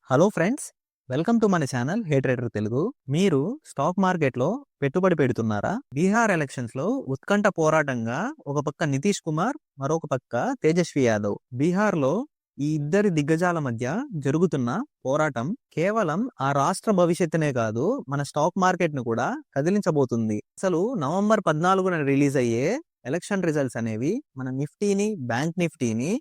Hello friends, welcome to మన channel హే trader Telugu. మీరు stock మార్కెట్లో పెట్టుబడి పెడుతున్నారా? బీహార్ ఎలక్షన్స్ లో ఉత్కంఠ పోరాటంగా ఒక పక్క నితీష్ కుమార్, మరొక పక్క తేజస్వి యాదవ్. బీహార్ లో ఈ ఇద్దరి దిగ్గజాల మధ్య జరుగుతున్న పోరాటం కేవలం ఆ రాష్ట్ర భవిష్యత్తునే కాదు, మన స్టాక్ మార్కెట్ ను కూడా కదిలించబోతుంది. అసలు నవంబర్ 14న రిలీజ్ అయ్యే ఎలక్షన్ రిజల్ట్స్ అనేవి మన నిఫ్టీని, బ్యాంక్ నిఫ్టీని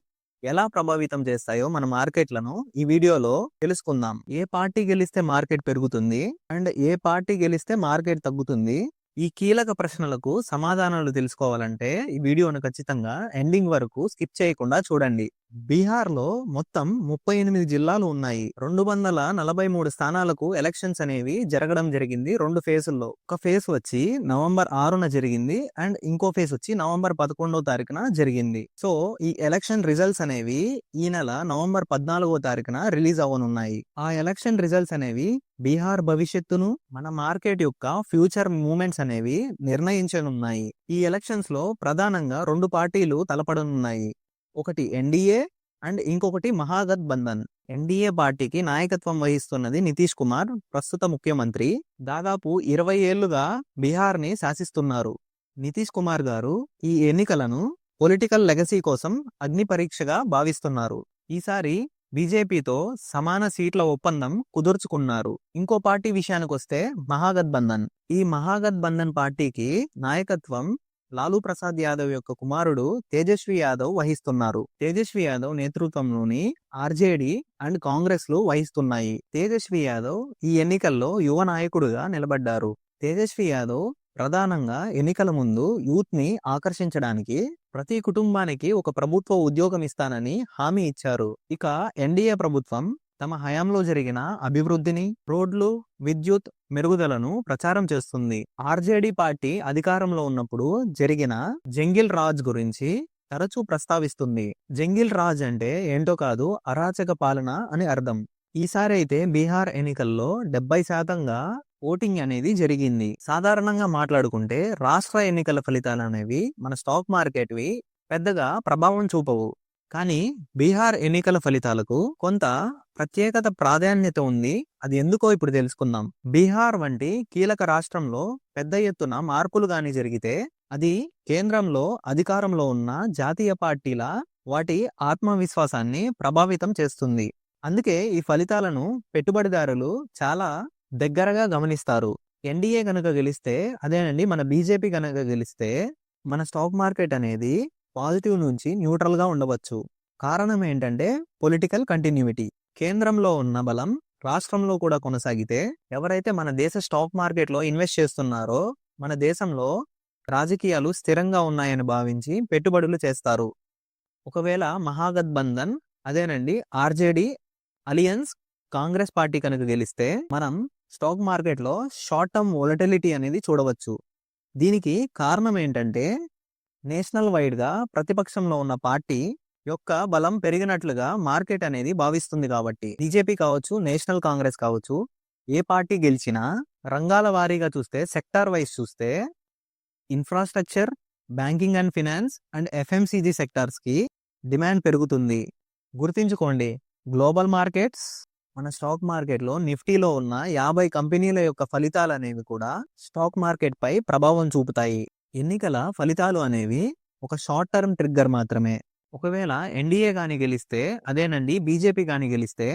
ఎలా ప్రభావితం చేస్తాయో మన మార్కెట్లను ఈ వీడియోలో తెలుసుకుందాం. ఏ పార్టీ గెలిస్తే మార్కెట్ పెరుగుతుంది అండ్ ఏ పార్టీ గెలిస్తే మార్కెట్ తగ్గుతుంది, ఈ కీలక ప్రశ్నలకు సమాధానాలు తెలుసుకోవాలంటే ఈ వీడియోను ఖచ్చితంగా ఎండింగ్ వరకు స్కిప్ చేయకుండా చూడండి. బీహార్ లో మొత్తం 38 జిల్లాలు ఉన్నాయి. 243 స్థానాలకు ఎలక్షన్స్ అనేవి జరగడం జరిగింది రెండు ఫేజుల్లో. ఒక ఫేజ్ వచ్చి నవంబర్ 6న జరిగింది అండ్ ఇంకో ఫేజ్ వచ్చి నవంబర్ 11వ తారీఖున జరిగింది. సో ఈ ఎలక్షన్ రిజల్ట్స్ అనేవి ఈ నెల నవంబర్ 14వ తారీఖున రిలీజ్ అవ్వనున్నాయి. ఆ ఎలక్షన్ రిజల్ట్స్ అనేవి బీహార్ భవిష్యత్తును, మన మార్కెట్ యొక్క ఫ్యూచర్ మూవ్మెంట్స్ అనేవి నిర్ణయించనున్నాయి. ఈ ఎలక్షన్స్ లో ప్రధానంగా రెండు పార్టీలు తలపడనున్నాయి. ఒకటి ఎన్డీఏ అండ్ ఇంకొకటి మహాగఠబంధన్. ఎన్డీఏ పార్టీకి నాయకత్వం వహిస్తున్నది నితీష్ కుమార్, ప్రస్తుత ముఖ్యమంత్రి. దాదాపు 20 ఏళ్లుగా బీహార్ ని శాసిస్తున్నారు. నితీష్ కుమార్ గారు ఈ ఎన్నికలను పొలిటికల్ లెగసీ కోసం అగ్ని పరీక్షగా భావిస్తున్నారు. ఈసారి బీజేపీతో సమాన సీట్ల ఒప్పందం కుదుర్చుకున్నారు. ఇంకో పార్టీ విషయానికి వస్తే మహాగఠబంధన్. ఈ మహాగఠబంధన్ పార్టీకి నాయకత్వం లాలూ ప్రసాద్ యాదవ్ యొక్క కుమారుడు తేజస్వి యాదవ్ వహిస్తున్నారు. తేజస్వి యాదవ్ నేతృత్వంలోని ఆర్జేడీ అండ్ కాంగ్రెస్ లు వహిస్తున్నాయి. తేజస్వి యాదవ్ ఈ ఎన్నికల్లో యువ నాయకుడుగా నిలబడ్డారు. తేజస్వి యాదవ్ ప్రధానంగా ఎన్నికల ముందు యూత్ ని ఆకర్షించడానికి ప్రతి కుటుంబానికి ఒక ప్రభుత్వ ఉద్యోగం ఇస్తానని హామీ ఇచ్చారు. ఇక ఎన్డీఏ ప్రభుత్వం తమ హయాంలో జరిగిన అభివృద్ధిని, రోడ్లు, విద్యుత్ మెరుగుదలను ప్రచారం చేస్తుంది. ఆర్జేడీ పార్టీ అధికారంలో ఉన్నప్పుడు జరిగిన జంగిల్ రాజ్ గురించి తరచూ ప్రస్తావిస్తుంది. జంగిల్ రాజ్ అంటే ఏంటో కాదు, అరాచక పాలన అని అర్థం. ఈసారి అయితే బీహార్ ఎన్నికల్లో 70% ఓటింగ్ అనేది జరిగింది. సాధారణంగా మాట్లాడుకుంటే రాష్ట్ర ఎన్నికల ఫలితాలు అనేవి మన స్టాక్ మార్కెట్వి పెద్దగా ప్రభావం చూపవు. కానీ బీహార్ ఎన్నికల ఫలితాలకు కొంత ప్రత్యేకత ప్రాధాన్యత ఉంది. అది ఎందుకో ఇప్పుడు తెలుసుకుందాం. బీహార్ వంటి కీలక రాష్ట్రంలో పెద్ద ఎత్తున మార్పులు గాని జరిగితే అది కేంద్రంలో అధికారంలో ఉన్న జాతీయ పార్టీల వాటి ఆత్మవిశ్వాసాన్ని ప్రభావితం చేస్తుంది. అందుకే ఈ ఫలితాలను పెట్టుబడిదారులు చాలా దగ్గరగా గమనిస్తారు. ఎన్డీఏ కనుక గెలిస్తే, అదేనండి మన బీజేపీ కనుక గెలిస్తే మన స్టాక్ మార్కెట్ అనేది పాజిటివ్ నుంచి న్యూట్రల్ గా ఉండవచ్చు. కారణం ఏంటంటే పొలిటికల్ కంటిన్యూటీ. కేంద్రంలో ఉన్న బలం రాష్ట్రంలో కూడా కొనసాగితే ఎవరైతే మన దేశ స్టాక్ మార్కెట్ లో ఇన్వెస్ట్ చేస్తున్నారో మన దేశంలో రాజకీయాలు స్థిరంగా ఉన్నాయని భావించి పెట్టుబడులు చేస్తారు. ఒకవేళ మహాగఠబంధన్, అదేనండి ఆర్జేడీ అలియన్స్, కాంగ్రెస్ పార్టీ కనుక గెలిస్తే మనం స్టాక్ మార్కెట్ లో షార్ట్ టర్మ్ వోలటిలిటీ అనేది చూడవచ్చు. దీనికి కారణం ఏంటంటే నేషనల్ వైడ్ గా ప్రతిపక్షంలో ఉన్న పార్టీ యొక్క బలం పెరిగినట్లుగా మార్కెట్ అనేది భావిస్తుంది. కాబట్టి బీజేపీ కావచ్చు, నేషనల్ కాంగ్రెస్ కావచ్చు, ఏ పార్టీ గెలిచినా రంగాల వారీగా చూస్తే, సెక్టార్ వైజ్ చూస్తే infrastructure, banking and finance and FMCG sectors కి డిమాండ్ పెరుగుతుంది. గుర్తుంచుకోండి, గ్లోబల్ మార్కెట్స్, మన స్టాక్ మార్కెట్ లో నిఫ్టీలో ఉన్న 50 కంపెనీల యొక్క ఫలితాలు అనేవి కూడా స్టాక్ మార్కెట్ పై ప్రభావం చూపుతాయి. ఎన్నికల ఫలితాలు అనేవి ఒక షార్ట్ టర్మ్ ట్రిగ్గర్ మాత్రమే. ఒకవేళ ఎన్డీఏ గాని గెలిస్తే, అదేనండి బీజేపీ గాని గెలిస్తే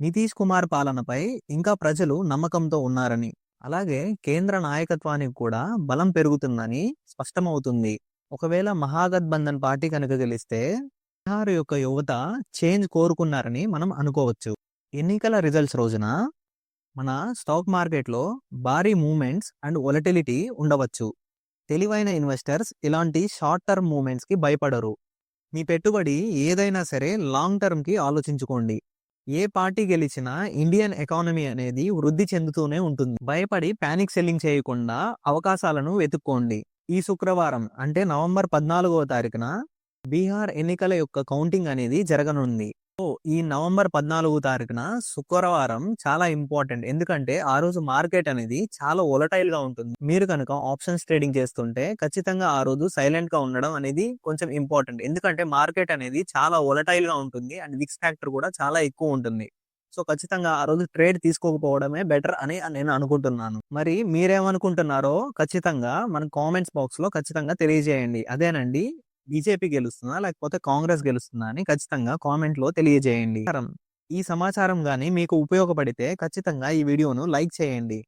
నితీష్ కుమార్ పాలనపై ఇంకా ప్రజలు నమ్మకంతో ఉన్నారని, అలాగే కేంద్ర నాయకత్వానికి కూడా బలం పెరుగుతుందని స్పష్టమవుతుంది. ఒకవేళ మహాగఠబంధన్ పార్టీ కనుక గెలిస్తే బీహార్ యొక్క యువత చేంజ్ కోరుకున్నారని మనం అనుకోవచ్చు. ఎన్నికల రిజల్ట్స్ రోజున మన స్టాక్ మార్కెట్లో భారీ మూవ్మెంట్స్ అండ్ వొలటిలిటీ ఉండవచ్చు. తెలివైన ఇన్వెస్టర్స్ ఇలాంటి షార్ట్ టర్మ్ మూవ్మెంట్స్ కి భయపడరు. మీ పెట్టుబడి ఏదైనా సరే లాంగ్ టర్మ్ కి ఆలోచించుకోండి. ఏ పార్టీ గెలిచినా ఇండియన్ ఎకానమీ అనేది వృద్ధి చెందుతూనే ఉంటుంది. భయపడి ప్యానిక్ సెల్లింగ్ చేయకుండా అవకాశాలను వెతుక్కోండి. ఈ శుక్రవారం అంటే నవంబర్ 14వ తారీఖున బీహార్ ఎన్నికల యొక్క కౌంటింగ్ అనేది జరగనుంది. ఈ నవంబర్ 14వ తారీఖున శుక్రవారం చాలా ఇంపార్టెంట్. ఎందుకంటే ఆ రోజు మార్కెట్ అనేది చాలా వొలటైల్ గా ఉంటుంది. మీరు కనుక ఆప్షన్స్ ట్రేడింగ్ చేస్తుంటే ఖచ్చితంగా ఆ రోజు సైలెంట్ గా ఉండడం అనేది కొంచెం ఇంపార్టెంట్. ఎందుకంటే మార్కెట్ అనేది చాలా వొలటైల్ గా ఉంటుంది అండ్ విక్స్ ఫ్యాక్టర్ కూడా చాలా ఎక్కువ ఉంటుంది. సో ఖచ్చితంగా ఆ రోజు ట్రేడ్ తీసుకోకపోవడమే బెటర్ అని నేను అనుకుంటున్నాను. మరి మీరేమనుకుంటున్నారో ఖచ్చితంగా మన కామెంట్స్ బాక్స్ లో ఖచ్చితంగా తెలియజేయండి. అదేనండి, బీజేపీ గెలుస్తుందా లేకపోతే కాంగ్రెస్ గెలుస్తుందా అని ఖచ్చితంగా కామెంట్ లో తెలియజేయండి. ఈ సమాచారం గాని మీకు ఉపయోగపడితే ఖచ్చితంగా ఈ వీడియోను లైక్ చేయండి.